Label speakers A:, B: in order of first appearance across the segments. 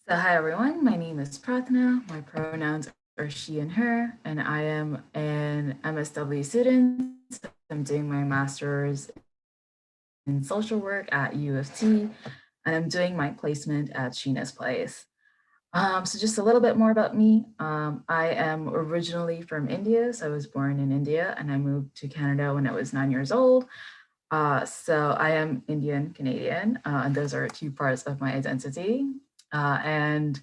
A: So hi everyone, my name is Prathna. My pronouns are she and her, and I am an MSW student. I'm doing my master's in social work at U of T, and I'm doing my placement at Sheena's Place. So just a little bit more about me. I am originally from India, so I was born in India, and I moved to Canada when I was 9 years old. So I am Indian Canadian, and those are two parts of my identity. And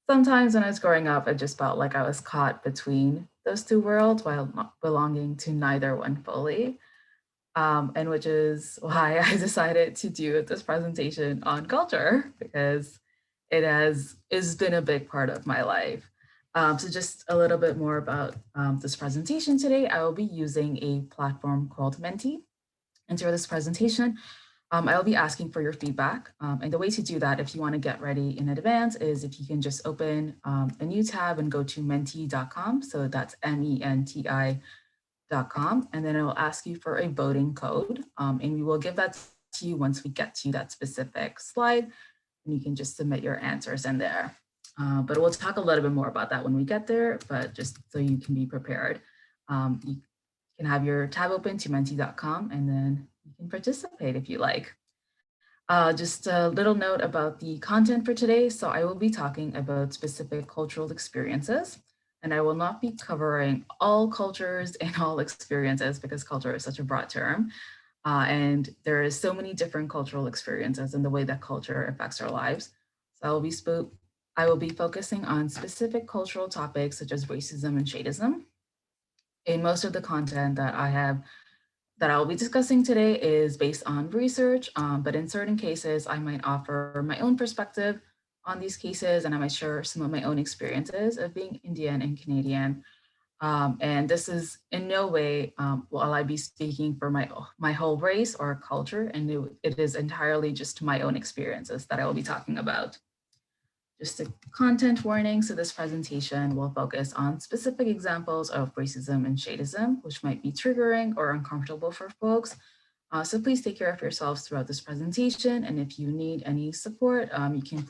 A: sometimes when I was growing up, I just felt like I was caught between those two worlds while not belonging to neither one fully. And which is why I decided to do this presentation on culture because it's been a big part of my life. So just a little bit more about this presentation today. I will be using a platform called Menti. And through this presentation, I'll be asking for your feedback. And the way to do that, if you want to get ready in advance, is if you can just open a new tab and go to menti.com. So that's menti.com. And then it will ask you for a voting code. And we will give that to you once we get to that specific slide. And you can just submit your answers in there. But we'll talk a little bit more about that when we get there, but just so you can be prepared. You can have your tab open to menti.com and then you can participate if you like. Just a little note about the content for today. So I will be talking about specific cultural experiences, and I will not be covering all cultures and all experiences because culture is such a broad term. And there is so many different cultural experiences and the way that culture affects our lives. So I will be focusing on specific cultural topics such as racism and shadeism. In most of the content that I'll be discussing today is based on research, but in certain cases, I might offer my own perspective on these cases, and I might share some of my own experiences of being Indian and Canadian. And this is in no way will I be speaking for my whole race or culture, and it is entirely just my own experiences that I will be talking about. Just a content warning, so this presentation will focus on specific examples of racism and shadeism, which might be triggering or uncomfortable for folks. So please take care of yourselves throughout this presentation, and if you need any support, you can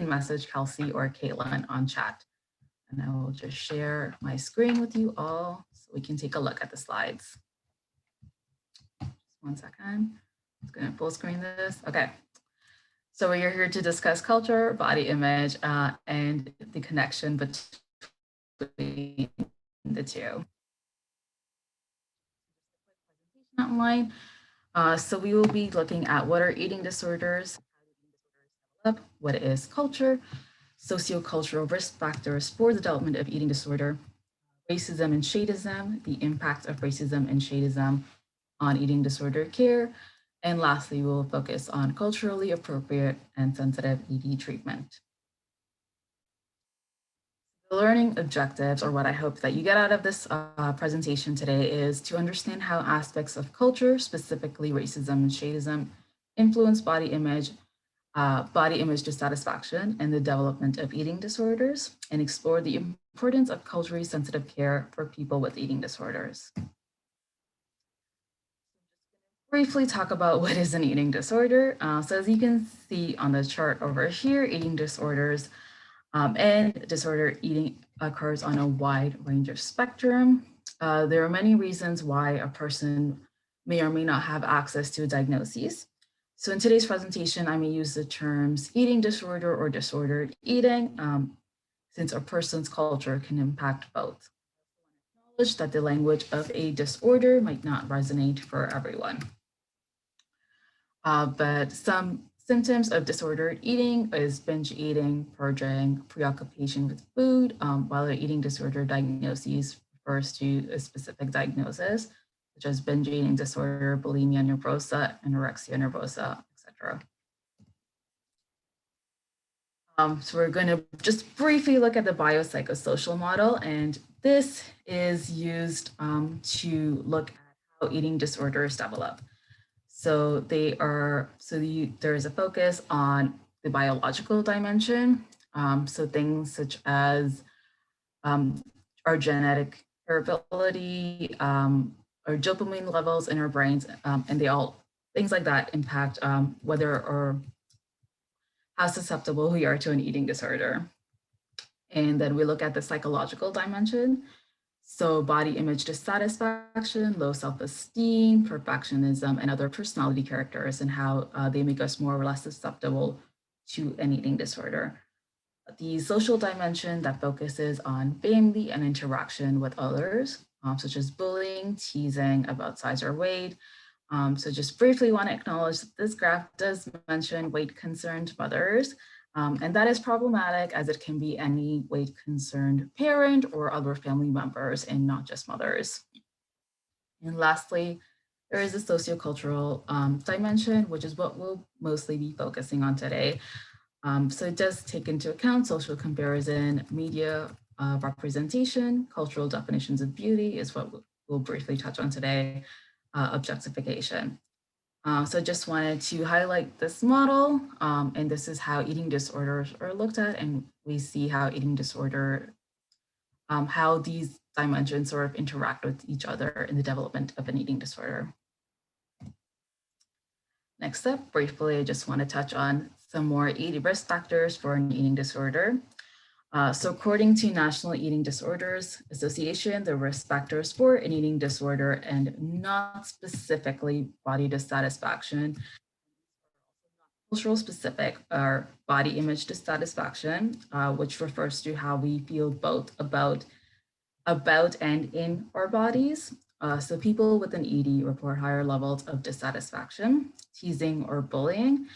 A: message Kelsey or Caitlin on chat. And I will just share my screen with you all so we can take a look at the slides. Just 1 second. I'm just going to full screen this. Okay. So we are here to discuss culture, body image, and the connection between the two. Outline. So we will be looking at what are eating disorders, what is culture, sociocultural risk factors for the development of eating disorder, racism and shadeism, the impact of racism and shadeism on eating disorder care, and lastly, we'll focus on culturally appropriate and sensitive ED treatment. The learning objectives, or what I hope that you get out of this presentation today, is to understand how aspects of culture, specifically racism and shadeism, influence body image dissatisfaction, and the development of eating disorders, and explore the importance of culturally sensitive care for people with eating disorders. Briefly talk about what is an eating disorder. So as you can see on the chart over here, eating disorders and disorder eating occurs on a wide range of spectrum. There are many reasons why a person may or may not have access to a diagnosis. So in today's presentation, I may use the terms eating disorder or disordered eating, since a person's culture can impact both. Acknowledge that the language of a disorder might not resonate for everyone. But some symptoms of disordered eating is binge eating, purging, preoccupation with food, while the eating disorder diagnosis refers to a specific diagnosis, such as binge eating disorder, bulimia nervosa, anorexia nervosa, etc. So we're going to just briefly look at the biopsychosocial model, and this is used to look at how eating disorders develop. So there is a focus on the biological dimension. So things such as our genetic variability, our dopamine levels in our brains, and things like that impact whether or how susceptible we are to an eating disorder. And then we look at the psychological dimension. So body image dissatisfaction, low self-esteem, perfectionism, and other personality characters, and how they make us more or less susceptible to an eating disorder. The social dimension that focuses on family and interaction with others, such as bullying, teasing about size or weight. So just briefly want to acknowledge that this graph does mention weight-concerned mothers, and that is problematic as it can be any weight-concerned parent or other family members and not just mothers. And lastly, there is a sociocultural dimension, which is what we'll mostly be focusing on today. So it does take into account social comparison, media representation, cultural definitions of beauty is what we'll briefly touch on today, objectification. So just wanted to highlight this model, and this is how eating disorders are looked at, and we see how eating disorder, how these dimensions sort of interact with each other in the development of an eating disorder. Next up, briefly, I just want to touch on some more eating risk factors for an eating disorder. So according to National Eating Disorders Association, the risk factors for an eating disorder and not specifically body dissatisfaction, cultural specific are body image dissatisfaction, which refers to how we feel both about and in our bodies. So people with an ED report higher levels of dissatisfaction, teasing or bullying.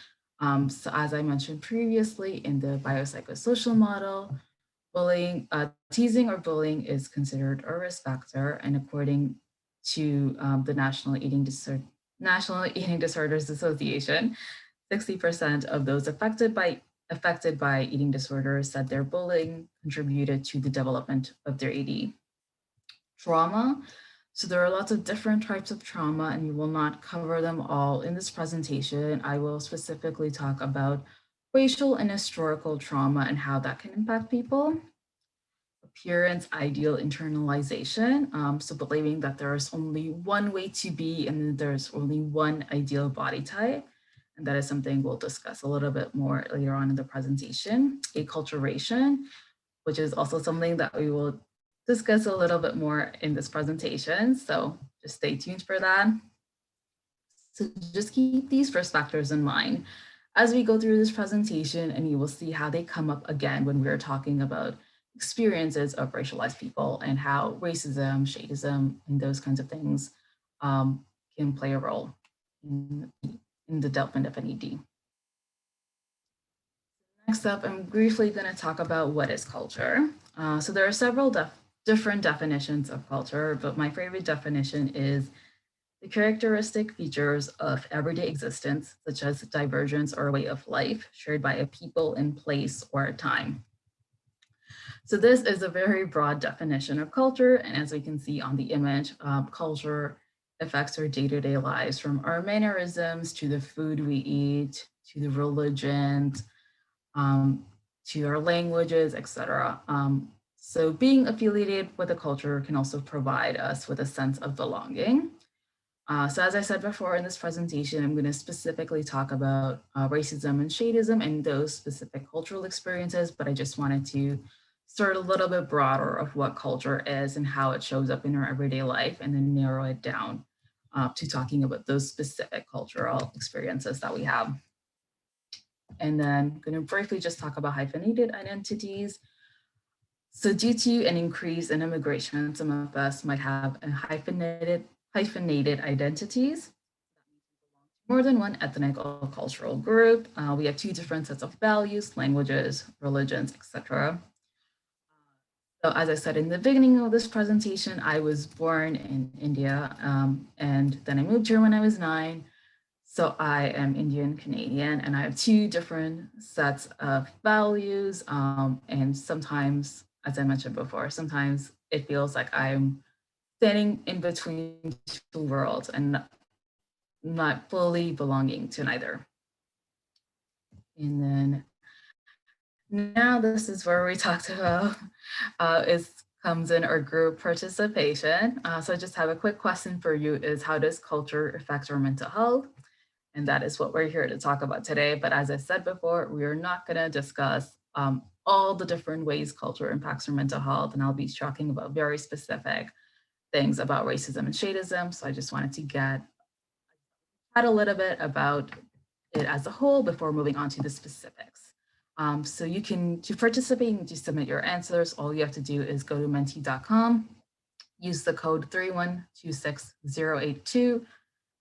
A: So as I mentioned previously in the biopsychosocial model, teasing or bullying is considered a risk factor, and according to the National Eating Disorders Association, 60% of those affected by eating disorders said their bullying contributed to the development of their ED. Trauma. So there are lots of different types of trauma, and we will not cover them all in this presentation. I will specifically talk about racial and historical trauma and how that can impact people. Appearance, ideal internalization. So believing that there is only one way to be and there's only one ideal body type. And that is something we'll discuss a little bit more later on in the presentation. Acculturation, which is also something that we will discuss a little bit more in this presentation. So just stay tuned for that. So just keep these risk factors in mind as we go through this presentation, and you will see how they come up again when we're talking about experiences of racialized people and how racism, shadeism, and those kinds of things can play a role in the development of an ED. Next up, I'm briefly going to talk about what is culture. So there are several different definitions of culture, but my favorite definition is the characteristic features of everyday existence, such as divergence or a way of life shared by a people in place or a time. So this is a very broad definition of culture. And as we can see on the image, culture affects our day-to-day lives, from our mannerisms to the food we eat, to the religions, to our languages, etc. So being affiliated with a culture can also provide us with a sense of belonging. So as I said before in this presentation, I'm going to specifically talk about racism and shadeism and those specific cultural experiences, but I just wanted to start a little bit broader of what culture is and how it shows up in our everyday life, and then narrow it down to talking about those specific cultural experiences that we have. And then I'm going to briefly just talk about hyphenated identities. So due to an increase in immigration, some of us might have a hyphenated identities, more than one ethnic or cultural group. We have two different sets of values, languages, religions, etc. So as I said in the beginning of this presentation, I was born in India, and then I moved here when I was 9. So I am Indian Canadian, and I have two different sets of values. And sometimes, as I mentioned before, sometimes it feels like I'm standing in between two worlds and not fully belonging to neither. And then now this is where we talked about comes in our group participation. So I just have a quick question for you is, how does culture affect our mental health? And that is what we're here to talk about today. But as I said before, we are not going to discuss all the different ways culture impacts our mental health. And I'll be talking about very specific things about racism and shadeism. So I just wanted to chat a little bit about it as a whole before moving on to the specifics. So you can, to participate and to submit your answers, all you have to do is go to menti.com, use the code 3126082,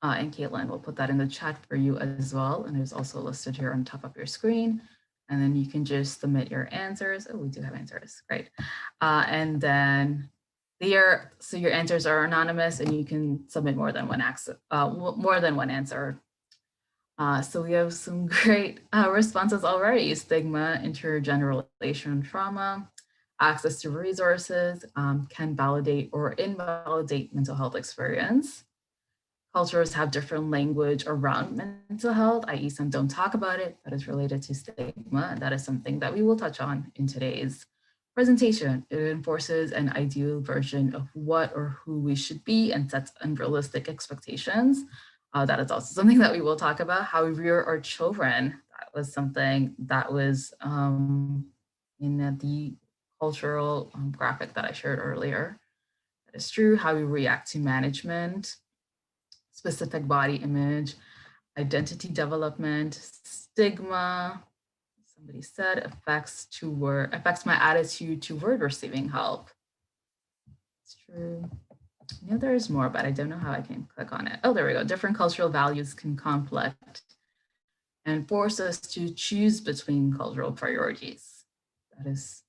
A: and Caitlin will put that in the chat for you as well. And it's also listed here on top of your screen. And then you can just submit your answers. Oh, we do have answers, great. And then so your answers are anonymous and you can submit more than one answer. So we have some great responses already. Stigma, intergenerational trauma, access to resources, can validate or invalidate mental health experience. Cultures have different language around mental health, i.e. some don't talk about it, that is related to stigma. And that is something that we will touch on in today's presentation. It enforces an ideal version of what or who we should be and sets unrealistic expectations. That is also something that we will talk about, how we rear our children. That was something that was in the cultural graphic that I shared earlier. That is true, how we react to management, specific body image, identity development, stigma, somebody said affects my attitude toward receiving help. It's true. I know there is more, but I don't know how I can click on it. Oh, there we go. Different cultural values can conflict and force us to choose between cultural priorities. That is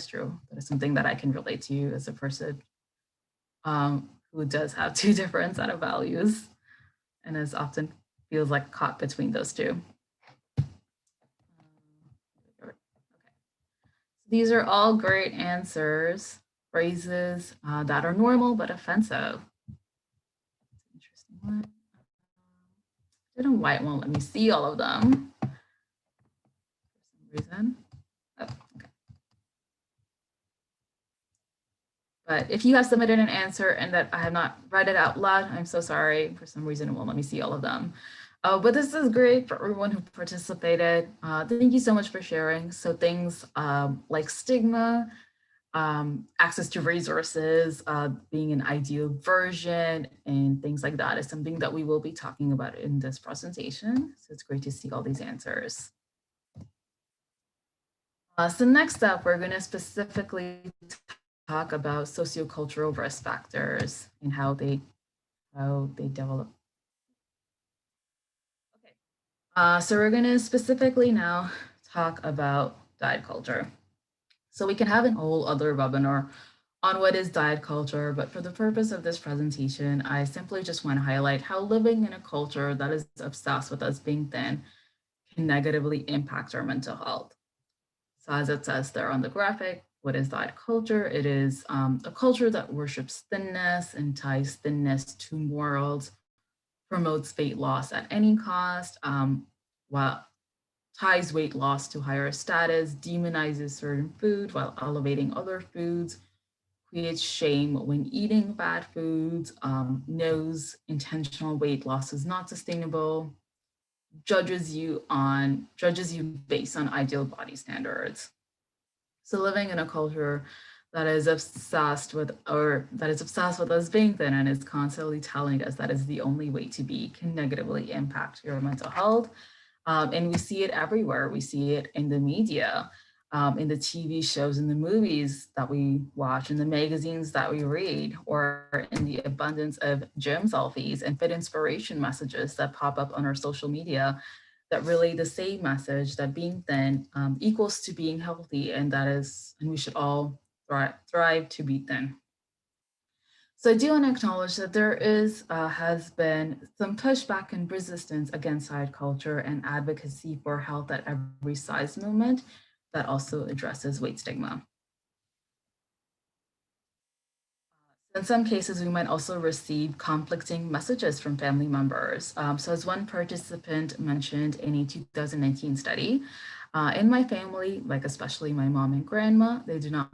A: true. That is something that I can relate to as a person who does have two different set of values and is often feels like caught between those two. Okay. These are all great answers, phrases that are normal but offensive. Interesting one. Didn't white won't let me see all of them for some reason. Oh, okay. But if you have submitted an answer and that I have not read it out loud, I'm so sorry. For some reason, it won't let me see all of them. But this is great for everyone who participated. Thank you so much for sharing. So things like stigma, access to resources, being an ideal version, and things like that is something that we will be talking about in this presentation. So it's great to see all these answers. So next up, we're going to specifically talk about sociocultural risk factors and how they develop. Okay. So we're going to specifically now talk about diet culture. So we can have a whole other webinar on what is diet culture, but for the purpose of this presentation, I simply just want to highlight how living in a culture that is obsessed with us being thin can negatively impact our mental health. So as it says there on the graphic, what is diet culture? It is a culture that worships thinness and ties thinness to morals, promotes weight loss at any cost, while ties weight loss to higher status, demonizes certain food while elevating other foods, creates shame when eating bad foods, knows intentional weight loss is not sustainable, judges you based on ideal body standards. So living in a culture that is obsessed with us being thin and is constantly telling us that is the only way to be can negatively impact your mental health. And we see it everywhere. We see it in the media, in the TV shows, in the movies that we watch, in the magazines that we read, or in the abundance of gym selfies and fit inspiration messages that pop up on our social media that relay the same message that being thin equals to being healthy, and we should all thrive to be thin. So I do want to acknowledge that there has been some pushback and resistance against diet culture and advocacy for health at every size movement that also addresses weight stigma. In some cases, we might also receive conflicting messages from family members. So as one participant mentioned in a 2019 study, in my family, like especially my mom and grandma, they do not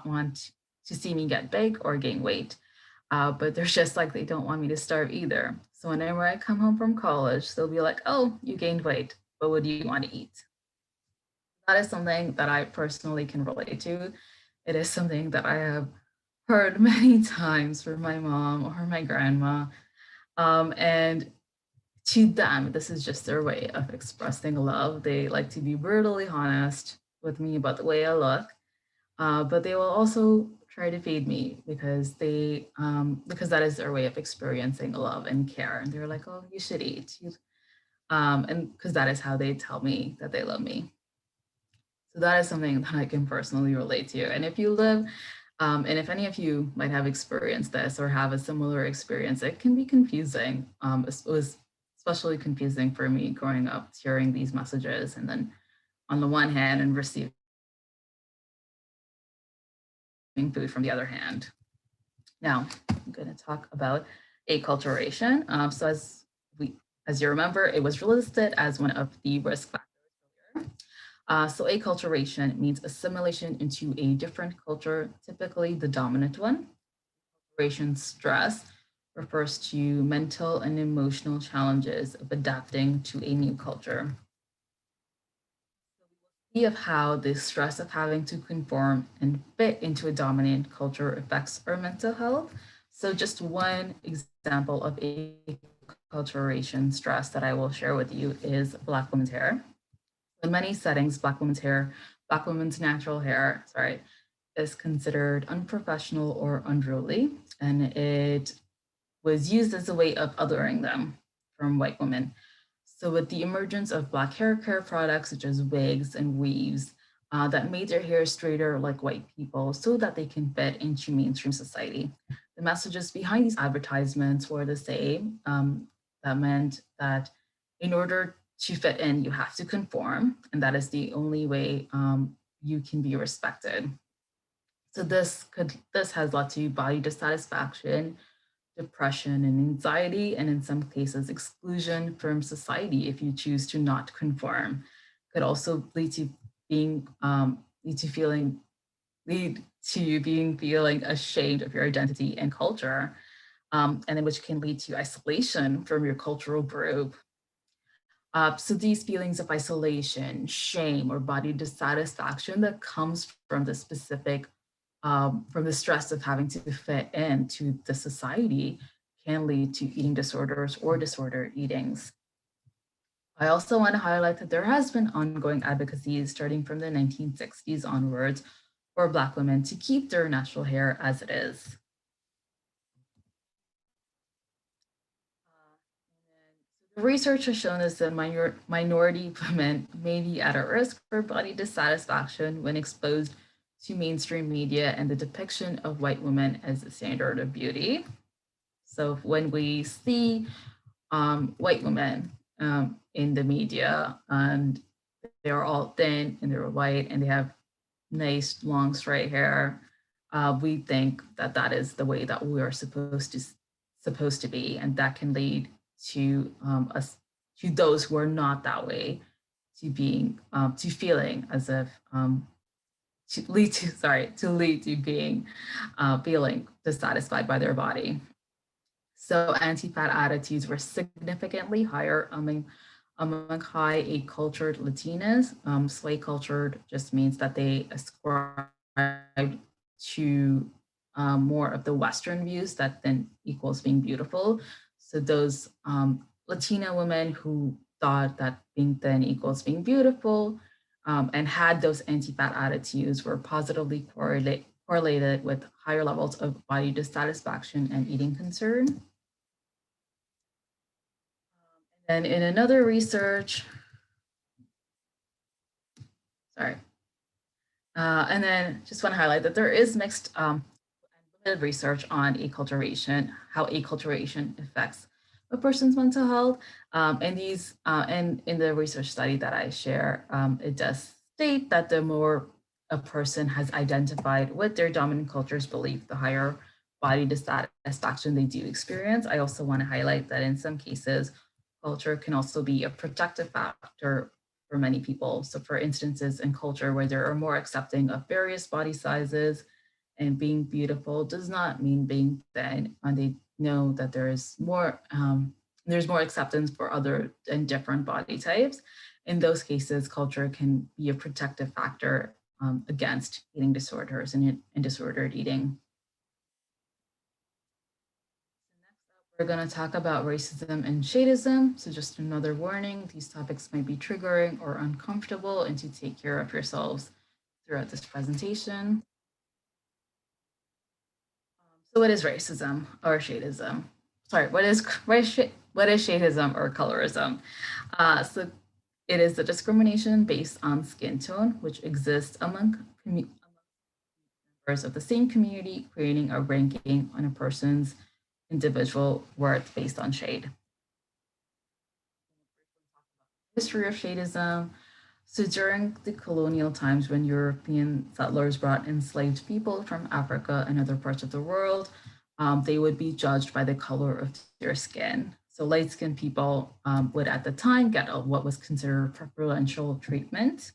A: want to see me get big or gain weight, but they're just like, they don't want me to starve either. So whenever I come home from college, they'll be like, oh, you gained weight, but what do you want to eat? That is something that I personally can relate to. It is something that I have heard many times from my mom or my grandma. And to them, this is just their way of expressing love. They like to be brutally honest with me about the way I look, but they will also try to feed me because that is their way of experiencing love and care. And they're like, "Oh, you should eat," and because that is how they tell me that they love me. So that is something that I can personally relate to. And if you live, and if any of you might have experienced this or have a similar experience, it can be confusing. It was especially confusing for me growing up, hearing these messages, and then on the one hand, and receiving food from the other hand. Now, I'm going to talk about acculturation. As you remember, it was listed as one of the risk factors earlier. So acculturation means assimilation into a different culture, typically the dominant one. Acculturation stress refers to mental and emotional challenges of adapting to a new culture. See of how the stress of having to conform and fit into a dominant culture affects our mental health. So just one example of acculturation stress that I will share with you is Black women's hair. In many settings, Black women's natural hair, sorry, is considered unprofessional or unruly, and it was used as a way of othering them from white women. So with the emergence of Black hair care products such as wigs and weaves that made their hair straighter like white people so that they can fit into mainstream society. The messages behind these advertisements were the same. That meant that in order to fit in, you have to conform, and that is the only way you can be respected. So this has led to body dissatisfaction, depression and anxiety, and in some cases, exclusion from society if you choose to not conform. Could also lead to being lead to feeling lead to you being feeling ashamed of your identity and culture, and then which can lead to isolation from your cultural group. So these feelings of isolation, shame, or body dissatisfaction that comes from the specific from the stress of having to fit into the society can lead to eating disorders or disordered eatings. I also want to highlight that there has been ongoing advocacy starting from the 1960s onwards for Black women to keep their natural hair as it is. The research has shown us that minority women may be at a risk for body dissatisfaction when exposed to mainstream media and the depiction of white women as a standard of beauty. So when we see white women in the media and they're all thin and they're white and they have nice long straight hair, we think that that is the way that we are supposed to be, and that can lead to us to those who are not that way to being to feeling as if to lead to being feeling dissatisfied by their body. So anti-fat attitudes were significantly higher among high A-cultured Latinas. Slay cultured just means that they ascribe to more of the Western views that then equals being beautiful. So those Latina women who thought that being thin equals being beautiful and had those anti-fat attitudes were positively correlated with higher levels of body dissatisfaction and eating concern. And in another research, sorry, and then just want to highlight that there is mixed and limited research on acculturation, how acculturation affects a person's mental health. And in the research study that I share, it does state that the more a person has identified with their dominant culture's belief, the higher body dissatisfaction they do experience. I also want to highlight that in some cases, culture can also be a protective factor for many people. So for instances in culture where there are more accepting of various body sizes and being beautiful does not mean being thin. And they know that there is more, There's more acceptance for other and different body types. In those cases, culture can be a protective factor against eating disorders and disordered eating. We're going to talk about racism and shadeism. So, just another warning, these topics might be triggering or uncomfortable, and to take care of yourselves throughout this presentation. So, what is racism or shadeism? Sorry, what is shadeism or colorism? So, it is the discrimination based on skin tone, which exists among members of the same community, creating a ranking on a person's individual worth based on shade. History of shadeism. So during the colonial times, when European settlers brought enslaved people from Africa and other parts of the world, they would be judged by the color of their skin. So light-skinned people would at the time get what was considered preferential treatment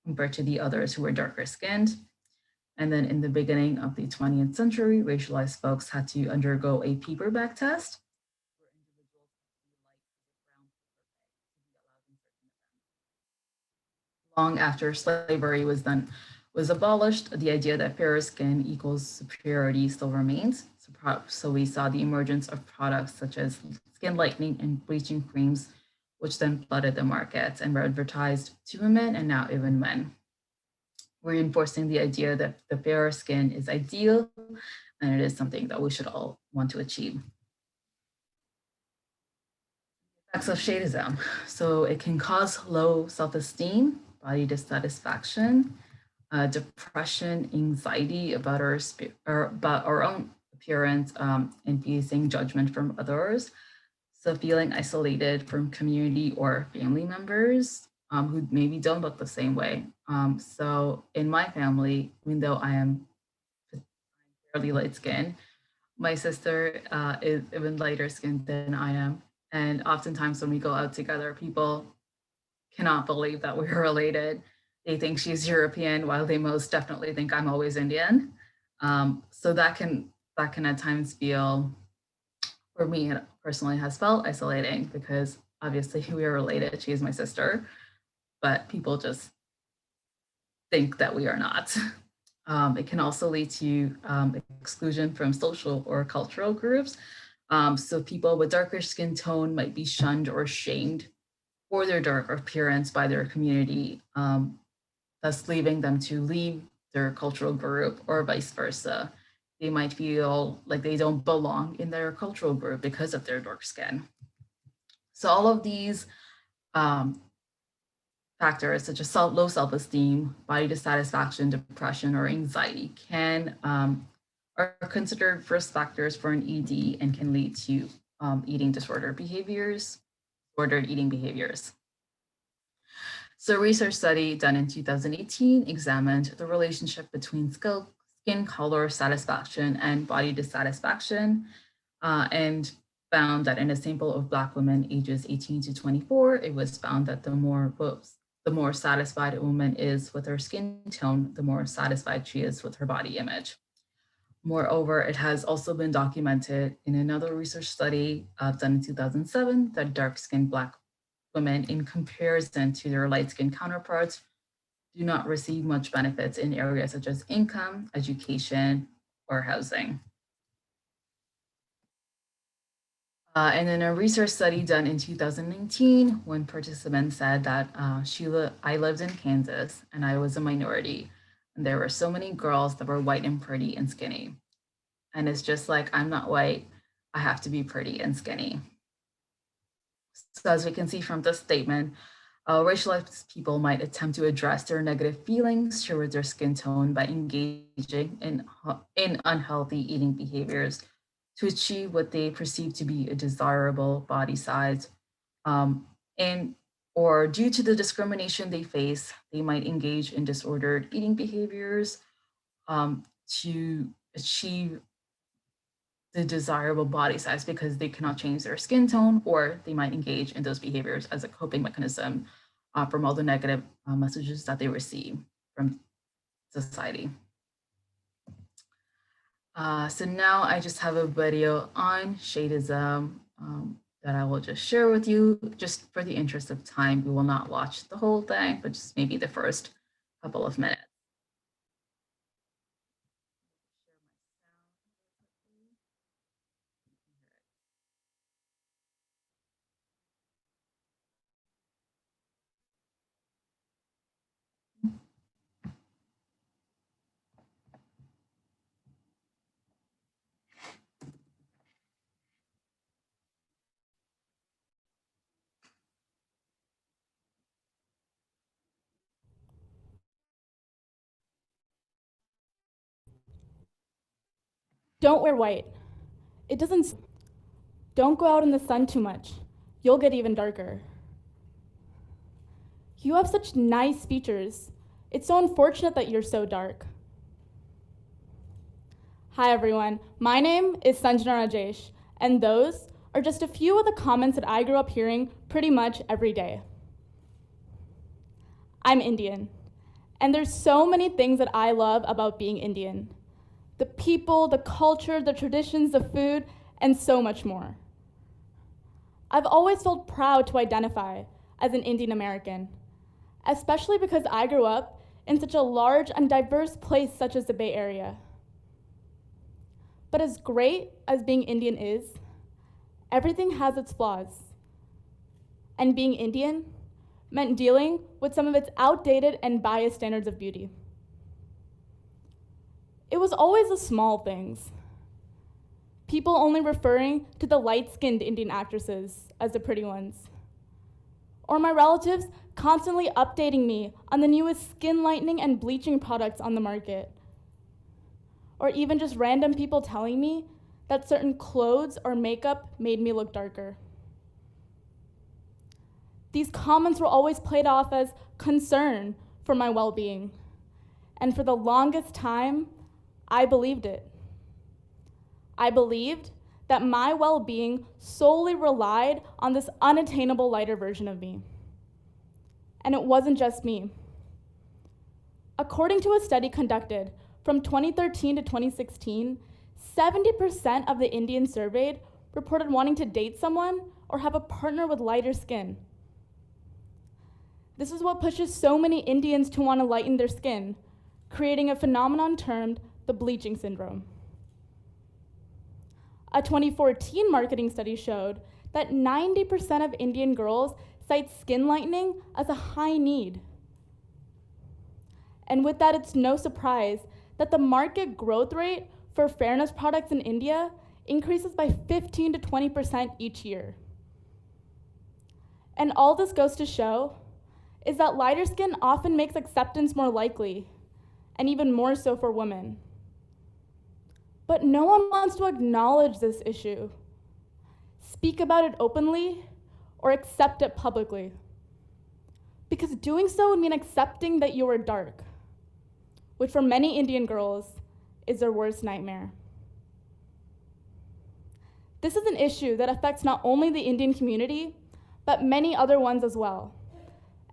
A: compared to the others who were darker skinned. And then in the beginning of the 20th century, racialized folks had to undergo a paperback test where individuals had to be light brown to be allowed in certain events. Long after slavery was abolished, the idea that fairer skin equals superiority still remains. So we saw the emergence of products such as skin lightening and bleaching creams, which then flooded the markets and were advertised to women and now even men, reinforcing the idea that the fairer skin is ideal and it is something that we should all want to achieve. Effects of shadeism. So it can cause low self-esteem, body dissatisfaction, depression, anxiety about about our own appearance, and facing judgment from others. So feeling isolated from community or family members who maybe don't look the same way. So in my family, even though I am fairly light skinned, my sister is even lighter skinned than I am. And oftentimes when we go out together, people cannot believe that we're related. They think she's European, while they most definitely think I'm always Indian. So that can at times feel, for me it personally has felt isolating because obviously we are related. She is my sister, but people just think that we are not. It can also lead to exclusion from social or cultural groups. So people with darker skin tone might be shunned or shamed for their dark appearance by their community, thus leaving them to leave their cultural group or vice versa. They might feel like they don't belong in their cultural group because of their dark skin. So all of these um, factors, such as low self-esteem, body dissatisfaction, depression, or anxiety, are considered risk factors for an ED and can lead to eating disordered eating behaviors. So a research study done in 2018 examined the relationship between skin color satisfaction and body dissatisfaction, and found that in a sample of Black women ages 18 to 24, it was found that the more satisfied a woman is with her skin tone, the more satisfied she is with her body image. Moreover, it has also been documented in another research study done in 2007 that dark-skinned Black women, in comparison to their light-skinned counterparts, do not receive much benefits in areas such as income, education, or housing. And in a research study done in 2019, one participant said that I lived in Kansas and I was a minority, and there were so many girls that were white and pretty and skinny. And it's just like, I'm not white, I have to be pretty and skinny. So as we can see from this statement, racialized people might attempt to address their negative feelings towards their skin tone by engaging in unhealthy eating behaviors to achieve what they perceive to be a desirable body size. And or due to the discrimination they face, they might engage in disordered eating behaviors to achieve the desirable body size because they cannot change their skin tone, or they might engage in those behaviors as a coping mechanism from all the negative messages that they receive from society. So now I just have a video on shadeism that I will just share with you. Just for the interest of time, we will not watch the whole thing, but just maybe the first couple of minutes.
B: Don't wear white. It doesn't. Don't go out in the sun too much. You'll get even darker. You have such nice features. It's so unfortunate that you're so dark. Hi everyone, my name is Sanjana Rajesh, and those are just a few of the comments that I grew up hearing pretty much every day. I'm Indian, and there's so many things that I love about being Indian. The people, the culture, the traditions, the food, and so much more. I've always felt proud to identify as an Indian American, especially because I grew up in such a large and diverse place such as the Bay Area. But as great as being Indian is, everything has its flaws. And being Indian meant dealing with some of its outdated and biased standards of beauty. It was always the small things. People only referring to the light-skinned Indian actresses as the pretty ones. Or my relatives constantly updating me on the newest skin lightening and bleaching products on the market. Or even just random people telling me that certain clothes or makeup made me look darker. These comments were always played off as concern for my well-being. And for the longest time, I believed it. I believed that my well-being solely relied on this unattainable lighter version of me. And it wasn't just me. According to a study conducted from 2013 to 2016, 70% of the Indians surveyed reported wanting to date someone or have a partner with lighter skin. This is what pushes so many Indians to want to lighten their skin, creating a phenomenon termed the bleaching syndrome. A 2014 marketing study showed that 90% of Indian girls cite skin lightening as a high need. And with that, it's no surprise that the market growth rate for fairness products in India increases by 15 to 20% each year. And all this goes to show is that lighter skin often makes acceptance more likely, and even more so for women. But no one wants to acknowledge this issue, speak about it openly, or accept it publicly. Because doing so would mean accepting that you are dark, which for many Indian girls is their worst nightmare. This is an issue that affects not only the Indian community, but many other ones as well,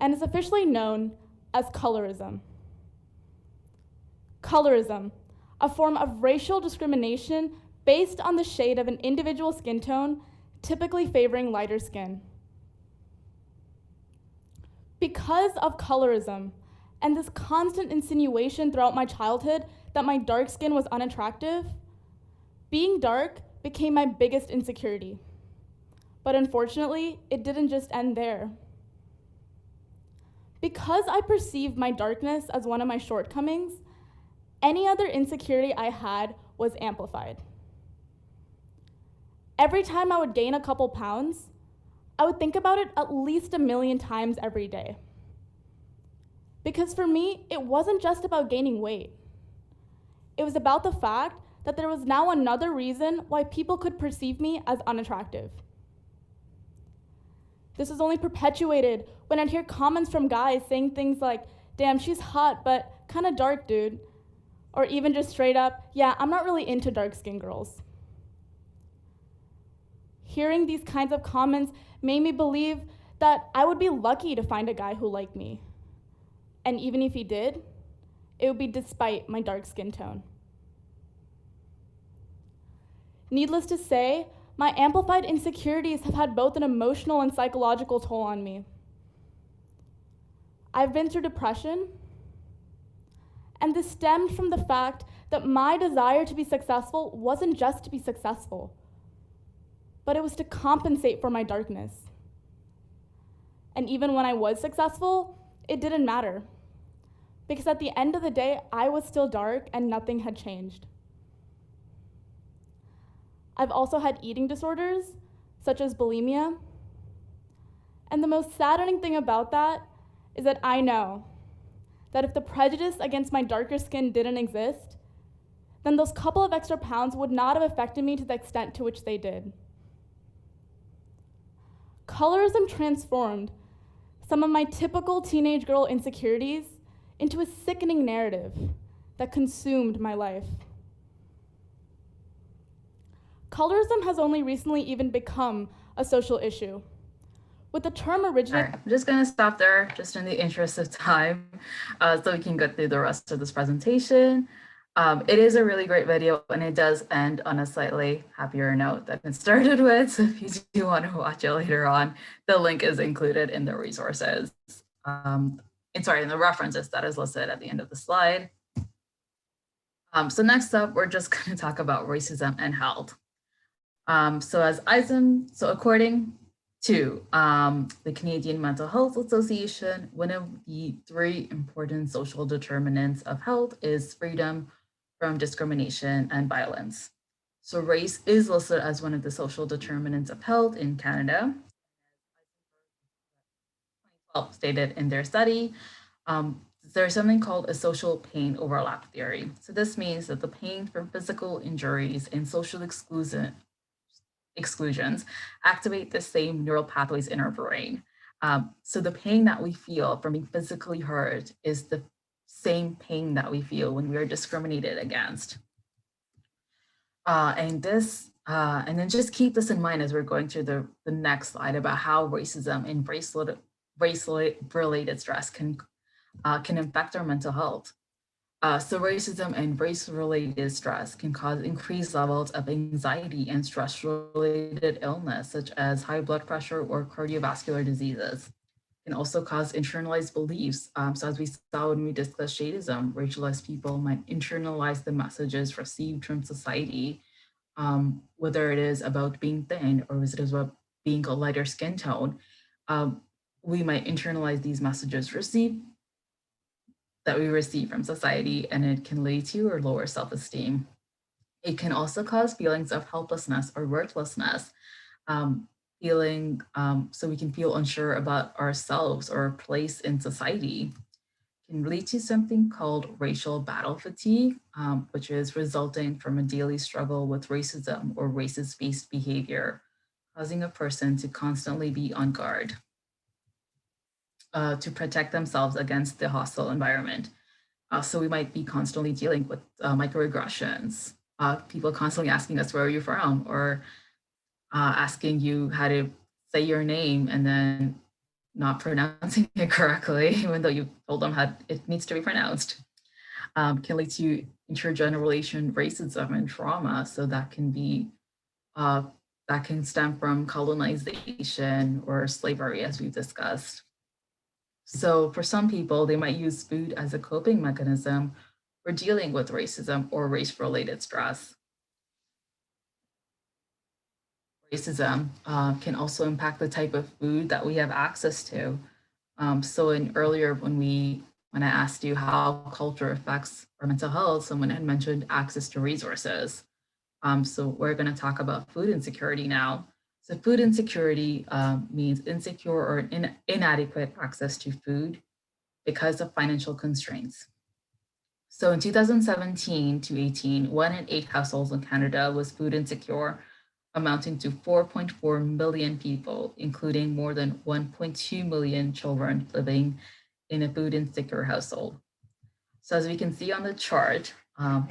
B: and is officially known as colorism. Colorism, a form of racial discrimination based on the shade of an individual's skin tone, typically favoring lighter skin. Because of colorism and this constant insinuation throughout my childhood that my dark skin was unattractive, being dark became my biggest insecurity. But unfortunately, it didn't just end there. Because I perceived my darkness as one of my shortcomings, any other insecurity I had was amplified. Every time I would gain a couple pounds, I would think about it at least 1,000,000 times every day. Because for me, it wasn't just about gaining weight. It was about the fact that there was now another reason why people could perceive me as unattractive. This was only perpetuated when I'd hear comments from guys saying things like, "Damn, she's hot, but kinda dark, dude." Or even just straight up, "Yeah, I'm not really into dark-skinned girls." Hearing these kinds of comments made me believe that I would be lucky to find a guy who liked me. And even if he did, it would be despite my dark skin tone. Needless to say, My amplified insecurities have had both an emotional and psychological toll on me. I've been through depression, and this stemmed from the fact that my desire to be successful wasn't just to be successful, but it was to compensate for my darkness. And even when I was successful, it didn't matter, because at the end of the day, I was still dark and nothing had changed. I've also had eating disorders, such as bulimia. And the most saddening thing about that is that I know that if the prejudice against my darker skin didn't exist, then those couple of extra pounds would not have affected me to the extent to which they did. Colorism transformed some of my typical teenage girl insecurities into a sickening narrative that consumed my life. Colorism has only recently even become a social issue, with the term originating.
A: All right, I'm just going to stop there just in the interest of time so we can get through the rest of this presentation. It is a really great video, and it does end on a slightly happier note than it started with. So if you do want to watch it later on, the link is included in the resources. In the references that is listed at the end of the slide. So next up, we're just going to talk about racism and health. According to the Canadian Mental Health Association, one of the 3 important social determinants of health is freedom from discrimination and violence. So race is listed as one of the social determinants of health in Canada. Stated in their study, there's something called a social pain overlap theory. So this means that the pain from physical injuries and social exclusions activate the same neural pathways in our brain. So the pain that we feel from being physically hurt is the same pain that we feel when we are discriminated against. And then just keep this in mind as we're going through the next slide about how racism and race-related stress can affect our mental health. So racism and race-related stress can cause increased levels of anxiety and stress-related illness, such as high blood pressure or cardiovascular diseases. It can also cause internalized beliefs. So as we saw when we discussed shadeism, racialized people might internalize the messages received from society, whether it is about being thin or is it about being a lighter skin tone. We might internalize these messages that we receive from society, and it can lead to or lower self-esteem. It can also cause feelings of helplessness or worthlessness, so we can feel unsure about ourselves or our place in society. It can lead to something called racial battle fatigue, which is resulting from a daily struggle with racism or racist-based behavior, causing a person to constantly be on guard to protect themselves against the hostile environment. So we might be constantly dealing with microaggressions, people constantly asking us, where are you from? Or asking you how to say your name and then not pronouncing it correctly, even though you told them how it needs to be pronounced. Can lead to intergenerational racism and trauma. So that can stem from colonization or slavery, as we've discussed. So for some people, they might use food as a coping mechanism for dealing with racism or race-related stress. Racism can also impact the type of food that we have access to. So earlier when I asked you how culture affects our mental health, someone had mentioned access to resources. So we're going to talk about food insecurity now. So food insecurity means insecure or inadequate access to food because of financial constraints. So in 2017 to 18, 1 in 8 households in Canada was food insecure, amounting to 4.4 million people, including more than 1.2 million children living in a food insecure household. So as we can see on the chart,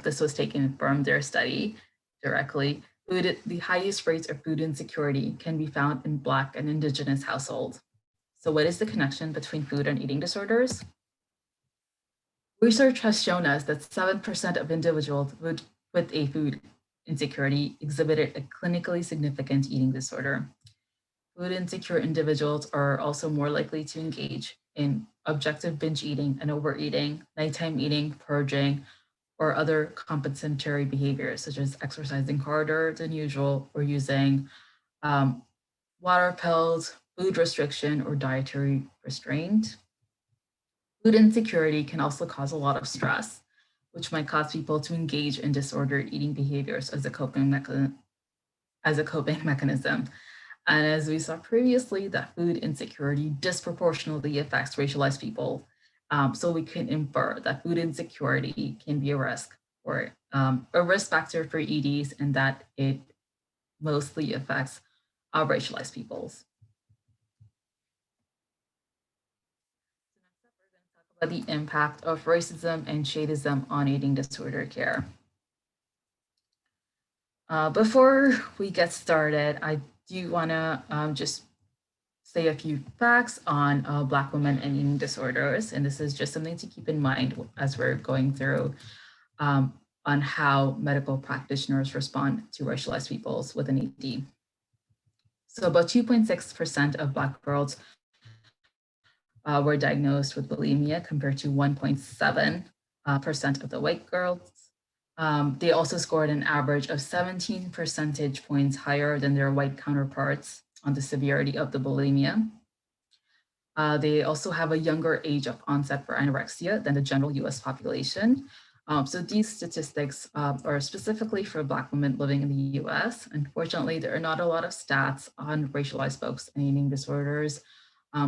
A: this was taken from their study directly. The highest rates of food insecurity can be found in Black and Indigenous households. So what is the connection between food and eating disorders? Research has shown us that 7% of individuals with a food insecurity exhibited a clinically significant eating disorder. Food insecure individuals are also more likely to engage in objective binge eating and overeating, nighttime eating, purging, or other compensatory behaviors, such as exercising harder than usual or using um, water pills, food restriction, or dietary restraint. Food insecurity can also cause a lot of stress, which might cause people to engage in disordered eating behaviors as a coping mechanism. And as we saw previously, that food insecurity disproportionately affects racialized people. So we can infer that food insecurity can be a risk or a risk factor for EDs, and that it mostly affects racialized peoples. So next up, we're going to talk about the impact of racism and shadeism on eating disorder care. Before we get started, I do want to just say a few facts on Black women and eating disorders. And this is just something to keep in mind as we're going through um, on how medical practitioners respond to racialized peoples with an ED. So about 2.6% of Black girls were diagnosed with bulimia compared to 1.7% of the white girls. They also scored an average of 17 percentage points higher than their white counterparts on the severity of the bulimia. They also have a younger age of onset for anorexia than the general US population. So these statistics are specifically for Black women living in the US. Unfortunately, there are not a lot of stats on racialized folks and eating disorders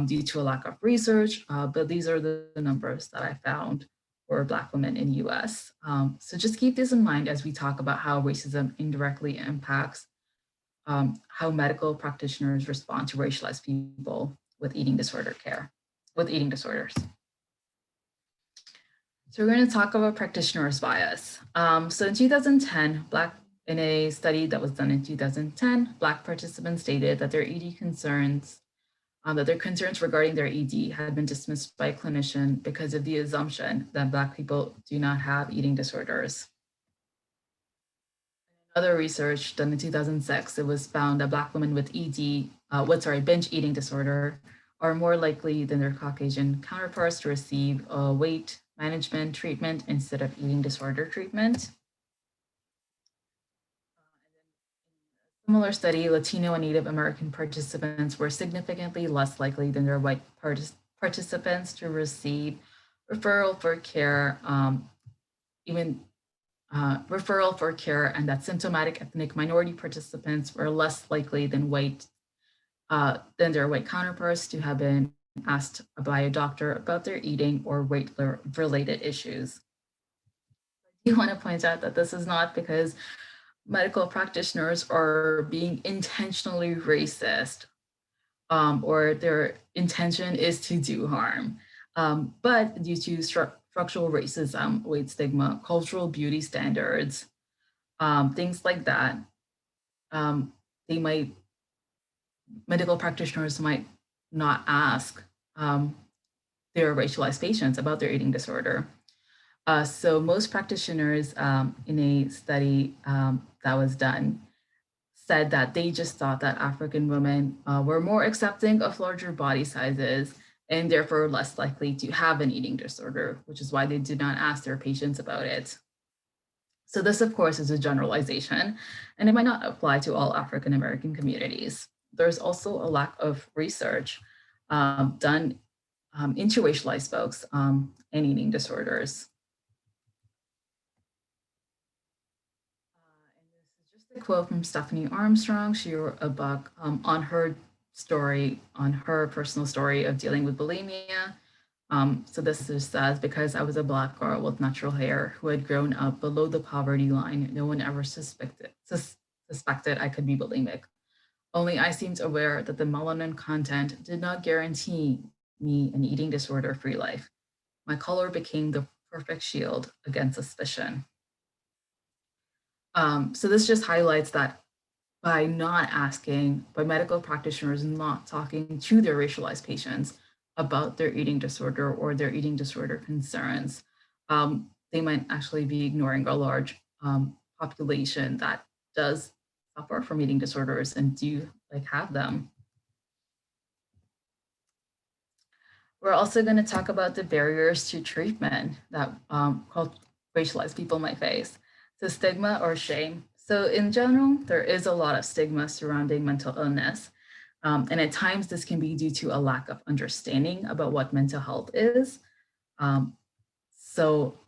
A: due to a lack of research, but these are the numbers that I found for Black women in US. So just keep this in mind as we talk about how racism indirectly impacts how medical practitioners respond to racialized people with eating disorder care, with eating disorders. So we're going to talk about practitioners' bias. So in 2010, in a study that was done in 2010, Black participants stated that their ED concerns, that their concerns regarding their ED had been dismissed by a clinician because of the assumption that Black people do not have eating disorders. Other research done in 2006, it was found that Black women with binge eating disorder are more likely than their Caucasian counterparts to receive weight management treatment instead of eating disorder treatment. Similar study, Latino and Native American participants were significantly less likely than their white participants to receive referral for care, referral for care, and that symptomatic ethnic minority participants were less likely than their white counterparts to have been asked by a doctor about their eating or weight-related issues. I do want to point out that this is not because medical practitioners are being intentionally racist or their intention is to do harm, but due to structural racism, weight stigma, cultural beauty standards, things like that, um, medical practitioners might not ask their racialized patients about their eating disorder. So most practitioners in a study that was done said that they just thought that African women were more accepting of larger body sizes and therefore less likely to have an eating disorder, which is why they did not ask their patients about it. So this, of course, is a generalization, and it might not apply to all African American communities. There's also a lack of research done into racialized folks and eating disorders. And this is just a quote from Stephanie Armstrong. She wrote a book on her story, on her personal story of dealing with bulimia. So this just says, because I was a Black girl with natural hair who had grown up below the poverty line, no one ever suspected I could be bulimic. Only I seemed aware that the melanin content did not guarantee me an eating disorder-free life. My color became the perfect shield against suspicion. So this just highlights that by medical practitioners not talking to their racialized patients about their eating disorder or their eating disorder concerns, they might actually be ignoring a large population that does suffer from eating disorders and do like have them. We're also going to talk about the barriers to treatment that racialized people might face. So stigma or shame. So in general, there is a lot of stigma surrounding mental illness. And at times this can be due to a lack of understanding about what mental health is. Um, so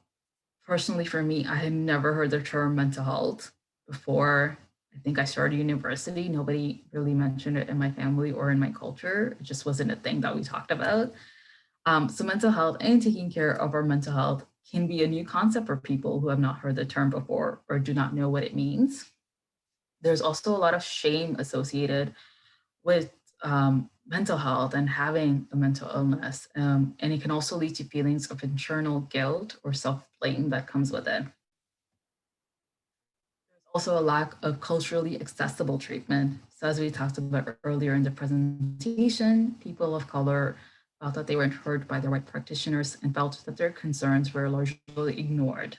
A: personally for me, I had never heard the term mental health before. I think I started university. Nobody really mentioned it in my family or in my culture. It just wasn't a thing that we talked about. So mental health and taking care of our mental health can be a new concept for people who have not heard the term before or do not know what it means. There's also a lot of shame associated with mental health and having a mental illness. And it can also lead to feelings of internal guilt or self-blame that comes with it. There's also a lack of culturally accessible treatment. So as we talked about earlier in the presentation, people of color felt that they weren't heard by the right practitioners and felt that their concerns were largely ignored.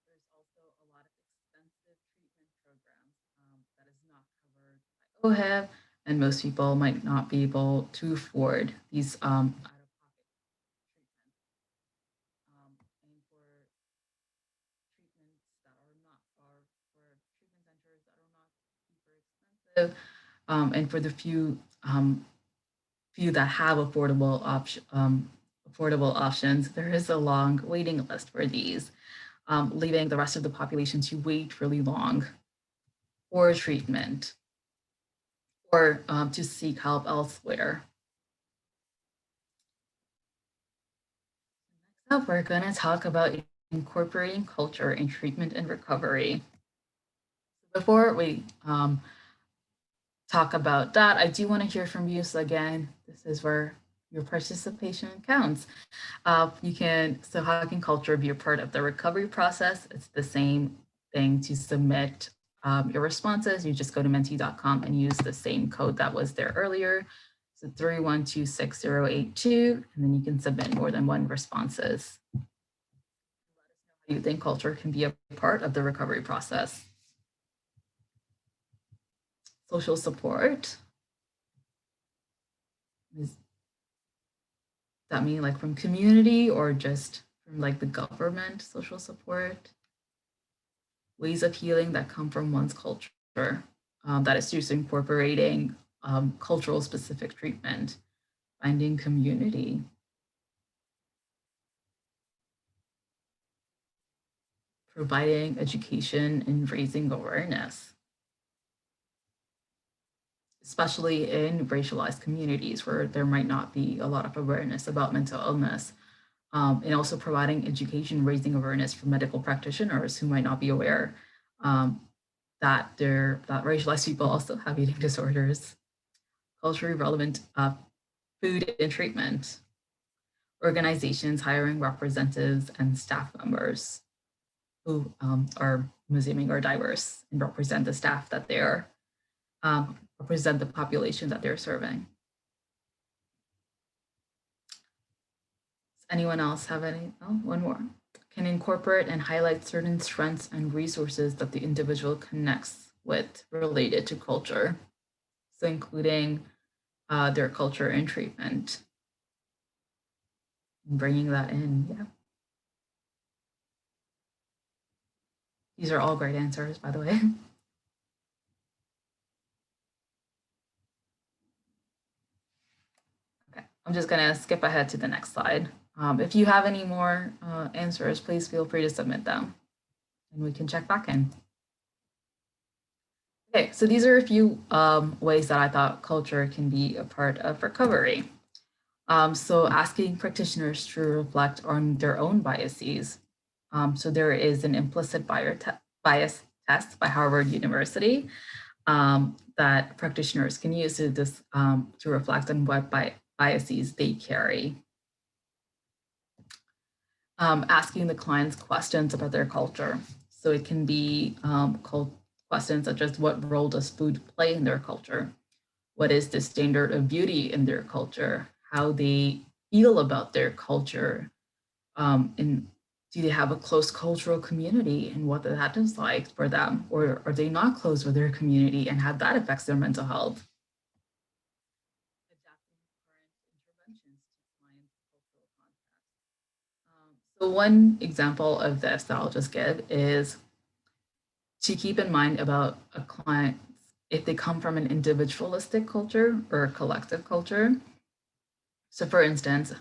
A: There's also a lot of expensive treatment programs that is not covered by OHIP, and most people might not be able to afford these out-of-pocket treatments. And for treatments that are not, or for treatment centers that are not super expensive, and for the few that have affordable options, there is a long waiting list for these, leaving the rest of the population to wait really long for treatment or to seek help elsewhere. Next up, we're going to talk about incorporating culture in treatment and recovery. Before we talk about that, I do want to hear from you. So again, this is where your participation counts. So how can culture be a part of the recovery process? It's the same thing to submit your responses. You just go to menti.com and use the same code that was there earlier. So 3126082, and then you can submit more than one responses. Let us know how you think culture can be a part of the recovery process. Social support. Does that mean like from community or just from like the government social support? Ways of healing that come from one's culture, that is just incorporating cultural specific treatment, finding community. Providing education and raising awareness, especially in racialized communities where there might not be a lot of awareness about mental illness. And also providing education, raising awareness for medical practitioners who might not be aware that racialized people also have eating disorders. Culturally relevant food and treatment. Organizations hiring representatives and staff members who are assuming are diverse and represent the staff that they're represent the population that they're serving. Does anyone else have any? Oh, one more. Can incorporate and highlight certain strengths and resources that the individual connects with related to culture. So including their culture and treatment. And bringing that in, yeah. These are all great answers, by the way. Okay, I'm just gonna skip ahead to the next slide. If you have any more answers, please feel free to submit them and we can check back in. Okay, so these are a few ways that I thought culture can be a part of recovery. So asking practitioners to reflect on their own biases. So there is an implicit bias test by Harvard University that practitioners can use to reflect on what biases they carry. Asking the clients questions about their culture. So it can be questions such as what role does food play in their culture? What is the standard of beauty in their culture? How they feel about their culture, and Do they have a close cultural community and what that is like for them? Or are they not close with their community and how that affects their mental health? Adapting current interventions to clients' cultural context. So one example of this that I'll just give is to keep in mind about a client if they come from an individualistic culture or a collective culture. So for instance,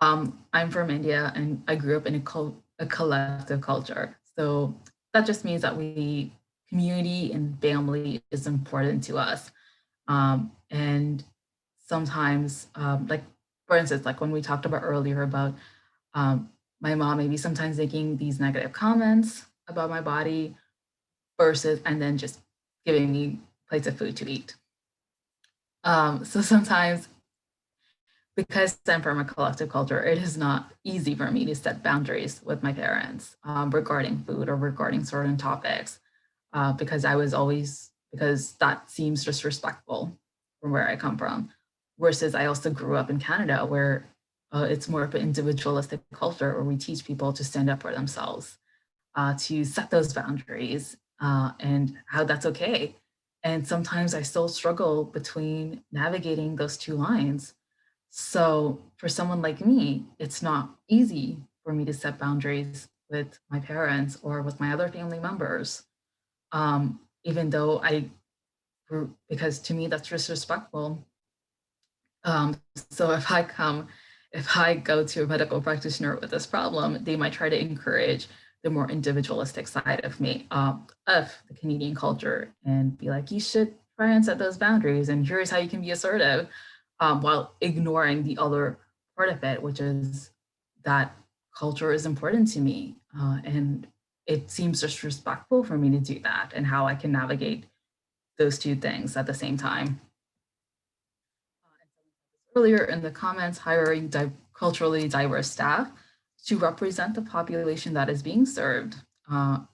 A: I'm from India and I grew up in a collective culture. So that just means that community and family is important to us. And sometimes, like for instance, like when we talked about earlier about um, my mom maybe sometimes making these negative comments about my body versus, and then just giving me plates of food to eat. So sometimes because I'm from a collective culture, it is not easy for me to set boundaries with my parents regarding food or regarding certain topics because that seems disrespectful from where I come from. Versus I also grew up in Canada where it's more of an individualistic culture where we teach people to stand up for themselves, to set those boundaries and how that's okay. And sometimes I still struggle between navigating those two lines. So for someone like me, it's not easy for me to set boundaries with my parents or with my other family members, even though because to me that's disrespectful. Um, so if I go to a medical practitioner with this problem, they might try to encourage the more individualistic side of me, of the Canadian culture, and be like, you should try and set those boundaries, and here's how you can be assertive, while ignoring the other part of it, which is that culture is important to me, and it seems disrespectful for me to do that, and how I can navigate those two things at the same time. Earlier in the comments, hiring culturally diverse staff to represent the population that is being served. Also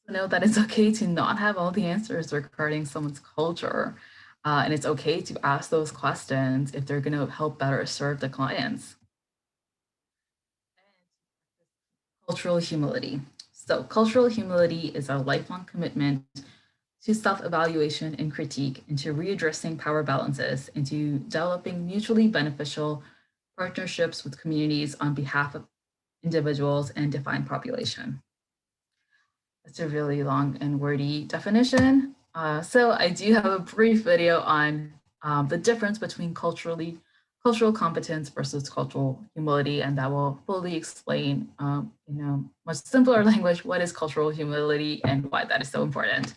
A: know that it's okay to not have all the answers regarding someone's culture. And it's okay to ask those questions if they're going to help better serve the clients. Cultural humility. So, cultural humility is a lifelong commitment to self-evaluation and critique, into readdressing power balances, into developing mutually beneficial partnerships with communities on behalf of individuals and defined population. That's a really long and wordy definition. So I do have a brief video on the difference between cultural competence versus cultural humility, and that will fully explain, much simpler language, what is cultural humility and why that is so important.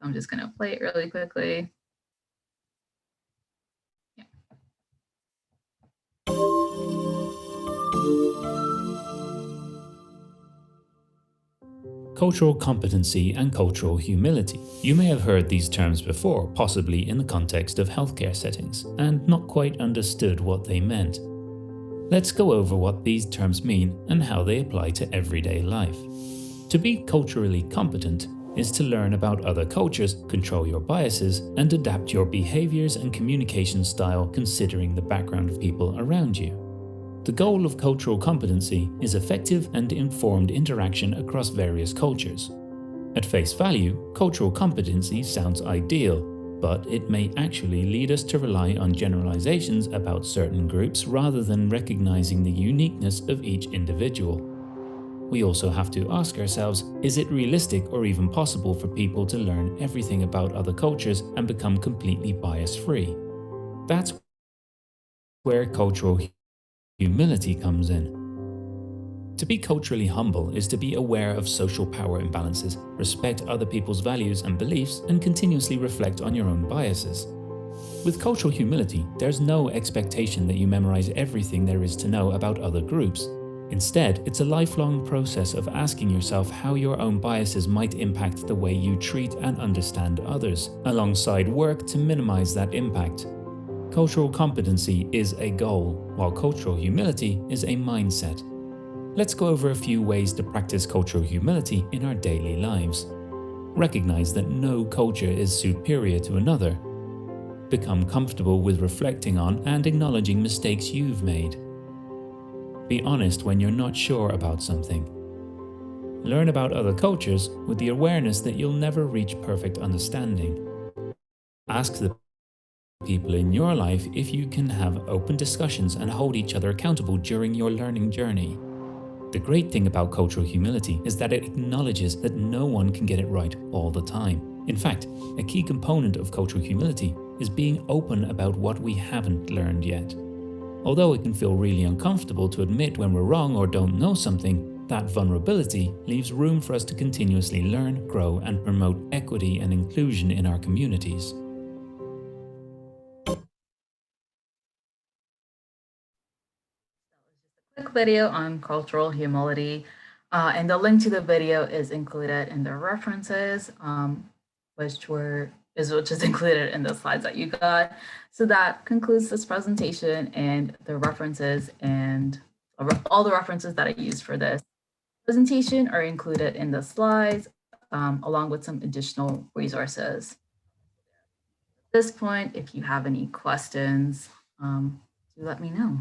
A: I'm just going to play it really quickly. Yeah.
C: Cultural competency and cultural humility. You may have heard these terms before, possibly in the context of healthcare settings, and not quite understood what they meant. Let's go over what these terms mean and how they apply to everyday life. To be culturally competent is to learn about other cultures, control your biases, and adapt your behaviors and communication style considering the background of people around you. The goal of cultural competency is effective and informed interaction across various cultures. At face value, cultural competency sounds ideal, but it may actually lead us to rely on generalizations about certain groups rather than recognizing the uniqueness of each individual. We also have to ask ourselves, is it realistic or even possible for people to learn everything about other cultures and become completely bias-free? That's where cultural humility comes in. To be culturally humble is to be aware of social power imbalances, respect other people's values and beliefs, and continuously reflect on your own biases. With cultural humility, there's no expectation that you memorize everything there is to know about other groups. Instead, it's a lifelong process of asking yourself how your own biases might impact the way you treat and understand others, alongside work to minimize that impact. Cultural competency is a goal, while cultural humility is a mindset. Let's go over a few ways to practice cultural humility in our daily lives. Recognize that no culture is superior to another. Become comfortable with reflecting on and acknowledging mistakes you've made. Be honest when you're not sure about something. Learn about other cultures with the awareness that you'll never reach perfect understanding. Ask the people in your life if you can have open discussions and hold each other accountable during your learning journey. The great thing about cultural humility is that it acknowledges that no one can get it right all the time. In fact, a key component of cultural humility is being open about what we haven't learned yet. Although it can feel really uncomfortable to admit when we're wrong or don't know something, that vulnerability leaves room for us to continuously learn, grow, and promote equity and inclusion in our communities.
A: Quick video on cultural humility, and the link to the video is included in the references, which is included in the slides that you got. So that concludes this presentation, and the references and all the references that I used for this presentation are included in the slides, along with some additional resources. At this point, if you have any questions, do let me know.